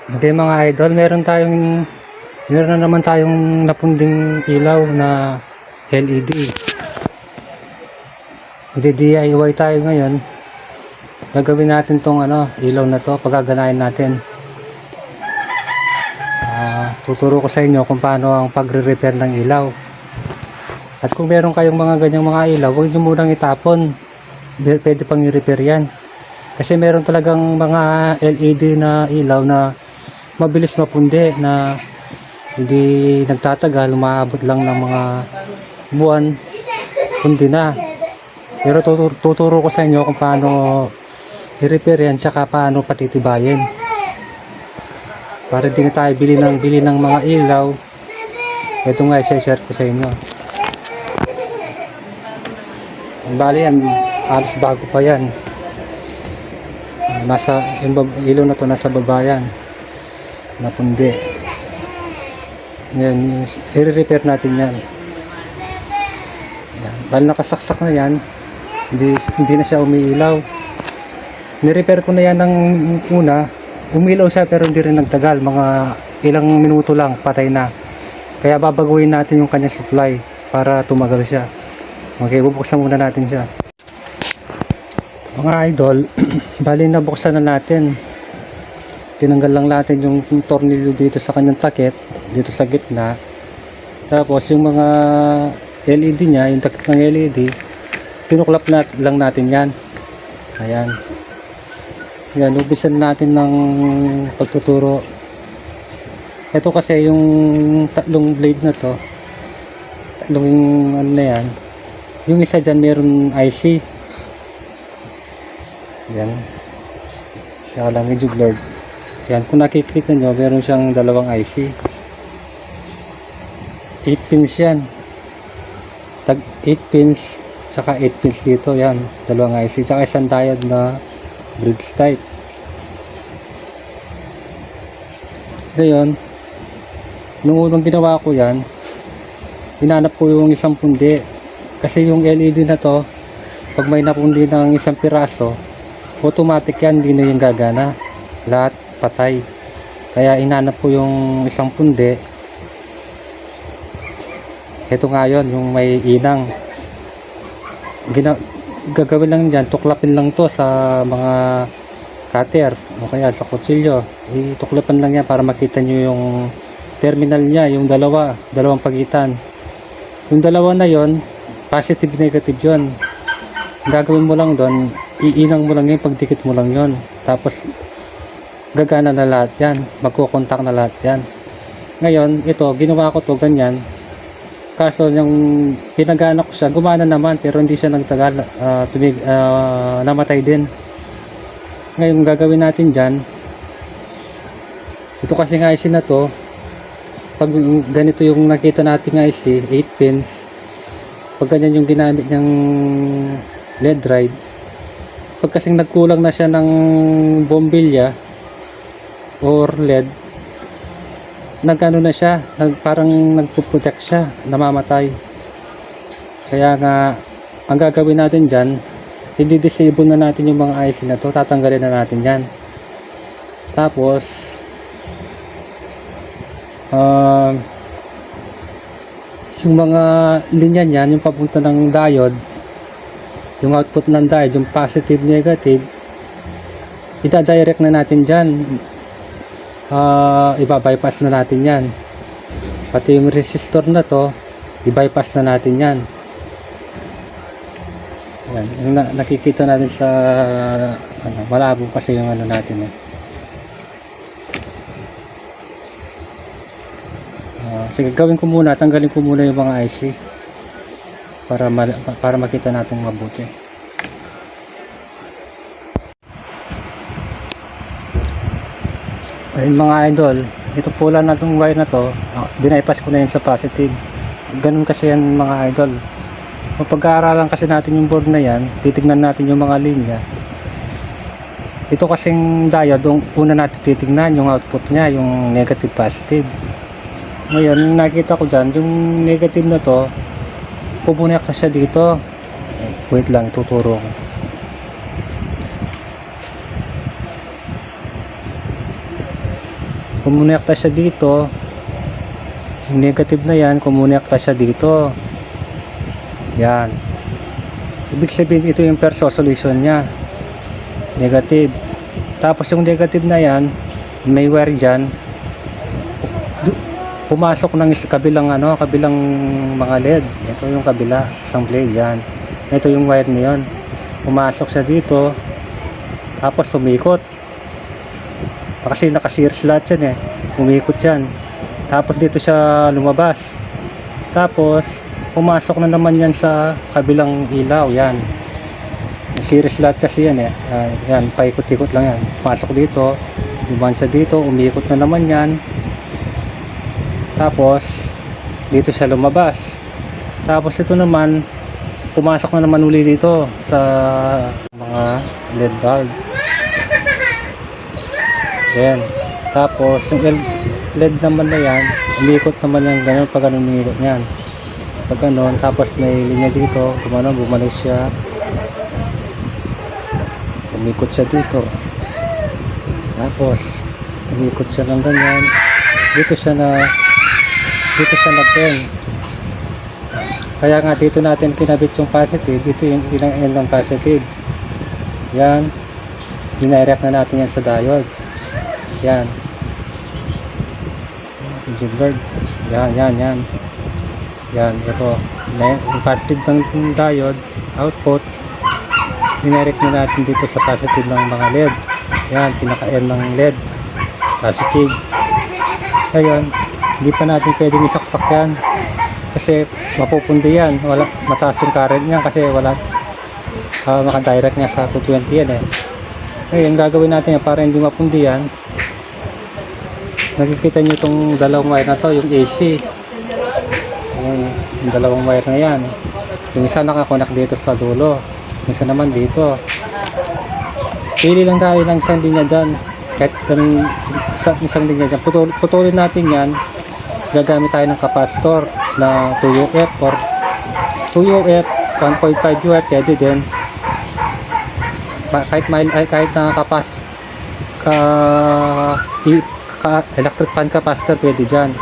Okay mga idol, meron na naman tayong napunding ilaw na LED. Di-DIY tayo ngayon. Gagawin natin tong ilaw na to, pagaganahin natin. Tuturo ko sa inyo kung paano ang pagre-repair ng ilaw. At kung meron kayong mga ganyang mga ilaw, huwag nyo munang itapon. Pwede pang i-repair yan. Kasi meron talagang mga LED na ilaw na mabilis mapundi, na hindi nagtatagal, umaabot lang ng mga buwan, pundi na. Pero tuturo ko sa inyo kung paano i-repair yan, tsaka paano patitibayin, para hindi na tayo bili ng mga ilaw. Ito nga i-share ko sa inyo. Bali yan, alas bago pa yan. Yung ilaw na to nasa baba yan, napundi. Yan, i-repair natin yan. Bali nakasaksak na yan, hindi na siya umiilaw. Ni-repair ko na yan ng una, umilaw siya pero hindi rin nagtagal, mga ilang minuto lang patay na. Kaya babaguhin natin yung kanyang supply para tumagal siya. Okay, bubuksan muna natin siya. Mga idol, bali nabuksan na natin. Tinanggal lang natin yung tornilyo dito sa kanyang takip, dito sa gitna. Tapos yung mga LED niya, yung takip ng LED, pinuklap lang natin yan. Ayan. Yan, ubisan natin ng pagtuturo. Ito kasi yung tatlong blade na to, tatlong na yan. Yung isa dyan meron IC. Yan. Kaya lang medyo blurred. Yan, kung nakikita nyo, meron siyang dalawang IC. 8 pins yan. Tag 8 pins, saka 8 pins dito. Yan, dalawang IC. Saka isang diode na bridge type. Ngayon, nung unang ginawa ko yan, hinanap ko yung isang pundi. Kasi yung LED na to, pag may napundi ng isang piraso, automatic yan, hindi na yung gagana. Lahat patay. Kaya inanap ko yung isang pundi. Ito nga yun, yung may inang. Gagawin lang dyan, tuklapin lang to sa mga cutter o kaya sa kutsilyo. Ituklapan lang yan para makita nyo yung terminal niya, yung dalawang pagitan. Yung dalawa na yon, positive negative yon. Gagawin mo lang doon, iinang mo lang yun, pagdikit mo lang yon. Tapos gagana na lahat yan, magkukontak na lahat yan. Ngayon, ito, ginawa ko to ganyan. Kaso yung pinagana ko siya, gumana naman, pero hindi siya nagtagal, namatay din. Ngayon, gagawin natin dyan, ito kasi ng IC na to, pag ganito yung nakita natin ng IC, 8 pins, pag ganyan yung ginamit niyang LED drive, pag kasing nagkulang na siya ng bombilya or LED, nagano na siya, parang nagpo-protect siya, namamatay. Kaya nga, ang gagawin natin dyan, i-disable na natin yung mga IC na to, tatanggalin na natin yan. Tapos yung mga linya niyan, yung papunta ng diode, yung output ng diode, yung positive negative, ida-direct na natin dyan. Iba-bypass na natin yan. Pati yung resistor na to, i-bypass na natin yan. Yan, yung nakikita natin sa malabo kasi yung natin sige, gawin ko muna, tanggalin ko muna yung mga IC para makita natin mabuti. Ayun mga idol, ito pula na itong wire na to, binaypass ko na yun sa positive. Ganun kasi yan mga idol. Pag-aaralan kasi natin yung board na yan, titignan natin yung mga linya. Ito kasing diode, una natin titignan yung output nya, yung negative positive. Ngayon, yung nakita ko dyan, yung negative na to, pupunek na siya dito. Wait lang, tuturo ko. kumonekta siya dito. Yung negative na yan, kumonekta siya dito. Yan. Ibig sabihin ito yung first solution niya. Negative. Tapos yung negative na yan, may wire dyan. Pumasok ng kabilang kabilang mga LED. Ito yung kabila, isang blade yan. Ito yung wire na yun. Pumasok siya dito. Tapos umikot. Kasi naka-series lahat yan umikot yan. Tapos dito siya lumabas. Tapos pumasok na naman yan sa kabilang ilaw. Yan. Series lahat kasi yan yan, paikot-ikot lang yan. Pumasok dito. Dumaan sa dito. Umikot na naman yan. Tapos dito siya lumabas. Tapos ito naman pumasok na naman uli dito sa mga LED bulb. Yan. Tapos yung LED naman na yan, umikot naman yan ganun pag ganun umikot yan. Pag ganun, tapos may linya dito, bumalik siya. Umikot siya dito. Tapos umikot siya ng ganyan. Dito siya nag-end. Kaya nga dito natin kinabit yung positive. Ito yung end ng positive. Yan. Dinirect na natin yan sa diode. Yan. Blurred. Yan. Yan, ito. Yung positive ng diode, output, dinirect na natin dito sa positive ng mga LED. Yan, pinaka-end ng LED. Positive. Ngayon, hindi pa natin pwedeng isaksak yan. Kasi mapupundi yan. Mataas yung current niya kasi wala makadirect niya sa 220 yan Ngayon, gagawin natin yan para hindi mapundi yan. Nakikita nyo itong dalawang wire na to, yung AC. Ayan, yung dalawang wire na yan. Yung isa nakakonek dito sa dulo. Yung isa naman dito. Pili lang tayo ng isang linya dyan. Kahit isang linya dyan. Putulin natin yan. Gagamit tayo ng capacitor na 2UF or 2UF, 1.5 UF, pwede din. Kahit na electric fan capacitor pwede dyan,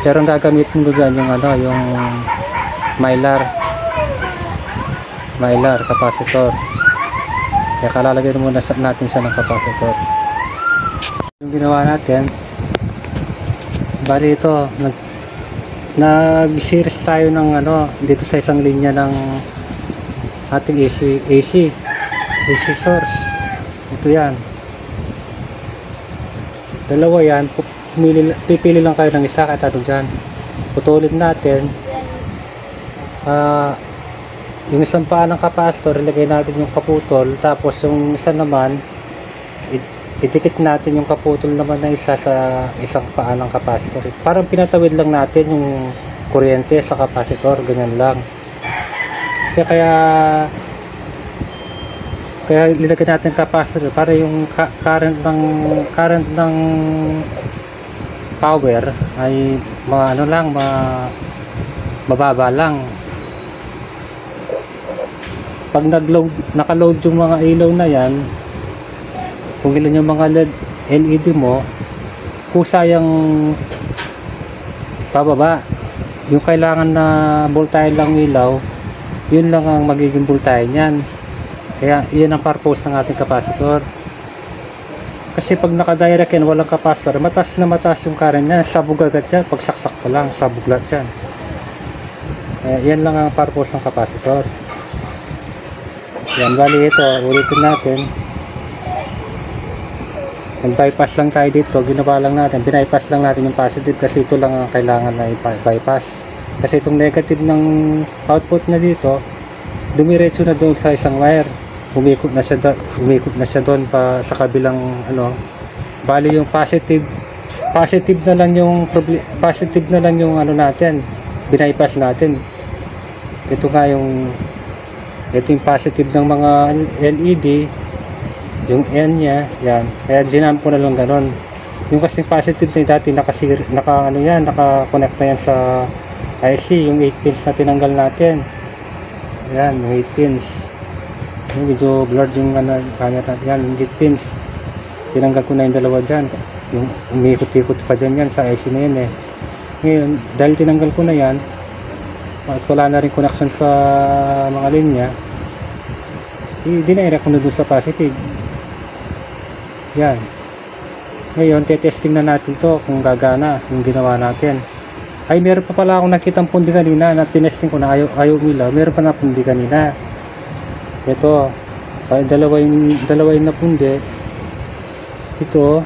pero ang gagamitin mo dyan yung mylar capacitor. Kaya kalalagay muna natin siya ng capacitor. Yung ginawa natin, bali ito nag-series tayo ng dito sa isang linya ng ating AC source. Ito yan, dalawa yan. Pipili lang kayo ng isa kahit ano dyan. Putulin natin yung isang paa ng capacitor, ilagay natin yung kaputol. Tapos yung isa naman idikit natin yung kaputol naman na isa sa isang paa ng capacitor. Parang pinatawid lang natin yung kuryente sa capacitor, ganyan lang. Kasi kaya nilagay natin capacitor para yung current ng power ay mababa lang. Pag naka-load yung mga ilaw na yan, kung ilan yung mga LED mo, kusayang pababa. Yung kailangan na voltahe lang ilaw, yun lang ang magiging voltahe niyan. Kaya yun ang purpose ng ating capacitor. Kasi pag naka-direct yan, walang capacitor, mataas na mataas yung current niya, sabog agad yan. Pag saksak pa lang, sabog lahat yan. Kaya yan lang ang purpose ng capacitor. Yan, bali ito, ulitin natin. Nag-bypass lang tayo dito, ginawa lang natin, bypass lang natin yung positive kasi ito lang ang kailangan na i-bypass. Kasi itong negative ng output na dito, dumiretso na doon sa isang wire. Umikot na siya doon pa sa kabilang bali yung positive na lang yung natin, bypass natin. Ito yung positive ng mga LED, yung N niya, yan. Kaya ginamp ko na lang ganon. Yung kasing positive na dati naka-connect na yan sa IC, yung 8 pins na tinanggal natin. Yan, yung 8 pins. Yung medyo blurred yung camera natin. Yan, yung 8 pins. Tinanggal ko na yung dalawa dyan. yung umiikot-ikot pa dyan yan sa IC na yun eh. Ngayon, dahil tinanggal ko na yan at wala na rin connection sa mga linya, dinirect ko na dun sa positive. Yan. Ngayon, tetesting na natin to kung gagana yung ginawa natin. Ay, meron pa pala akong nakitang pundi kanina na tinesting ko na ayaw umilaw. Meron pa na pundi kanina. Ito, dalawa yung napundi. Ito,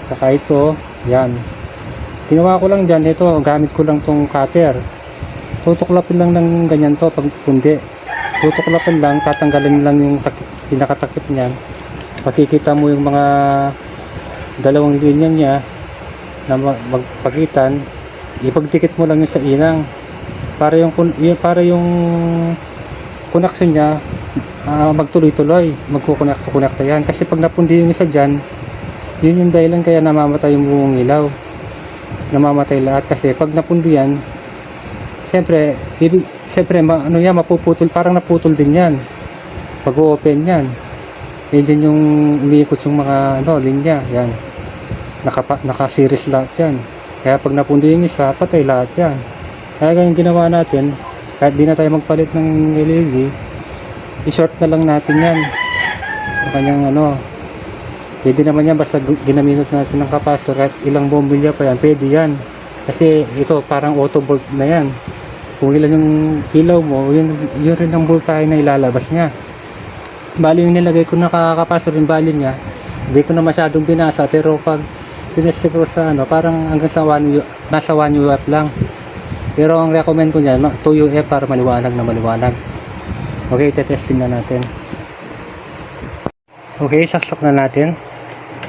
saka ito, yan. Ginawa ko lang dyan, ito, gamit ko lang tong cutter. Tutuklapin lang ng ganyan to pag pundi. Tutuklapin lang, tatanggalin lang yung pinakatakip niyan. Makikita mo yung mga dalawang linya niya na magpagitan, ipagdikit mo lang yung sa inang para yung connection niya magtuloy-tuloy, magkukonekta yan. Kasi pag napundi yung isa dyan, yun yung dahilan kaya namamatay yung buong ilaw, namamatay lahat. Kasi pag napundi yan, siyempre mapuputol, parang naputol din yan pag open yan. Yan yung umiikot yung mga linya yan, naka-series lahat yan. Kaya pag napundi yung isa, patay lahat yan. Kaya ganyan ginawa natin, kahit di na tayo magpalit ng LED, i-short na lang natin yan sa kanyang pwede naman yan basta ginaminot natin ng capacitor. Kahit ilang bombilya pa yan, pwede yan. Kasi ito parang auto volt na yan. Kung ilan yung ilaw mo, yun rin ang voltahe na ilalabas niya. Bali yung nilagay ko na capacitor yung value niya, hindi ko na masyadong binasa, pero pag tinest ko sa parang hanggang sa 1 nasa 1 UF lang. Pero ang recommend ko niyan 2 UF para maliwanag na maliwanag. Okay, testing na natin. Okay, saksak na natin.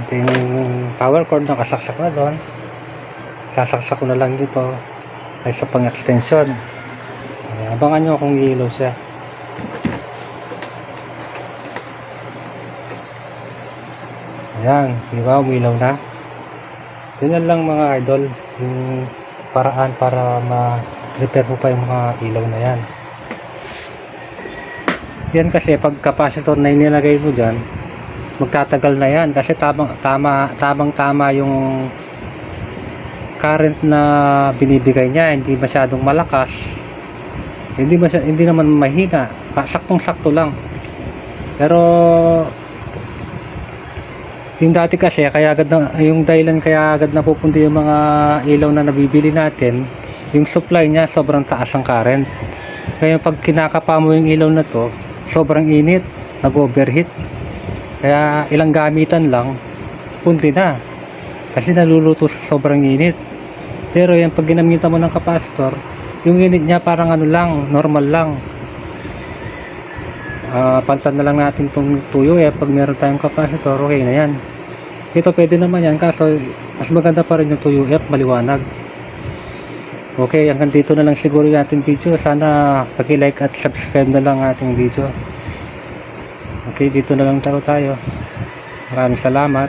Ito yung power cord, nakasaksak na doon. Sasaksak ko na lang dito ay sa pang extension. Abangan nyo kung ilaw siya. Ayan, di ba, umilaw na. Yun lang mga idol, yung paraan para ma-repair mo pa yung mga ilaw na yan. Yan kasi pag capacitor na inilagay mo dyan, magtatagal na yan kasi tamang-tama yung current na binibigay niya, hindi masyadong malakas, hindi naman mahina, saktong-sakto lang. Pero yung dati kasi yung dahilan kaya agad napupunti yung mga ilaw na nabibili natin, yung supply niya sobrang taas ang current. Kaya pag kinakapa mo yung ilaw na to, sobrang init, nag-overheat. Kaya ilang gamitan lang, punti na. Kasi naluluto sa sobrang init. Pero yan pag ginamitan mo ng capacitor, yung init niya parang normal lang. Palitan na lang natin itong tuyo pag meron tayong capacitor, okay na yan. Ito pwede naman yan, kaso mas maganda pa rin yung 2UF maliwanag. Okay, hanggang dito na lang siguro yung ating video. Sana paki-like at subscribe na lang ating video. Okay, dito na lang tayo. Maraming salamat.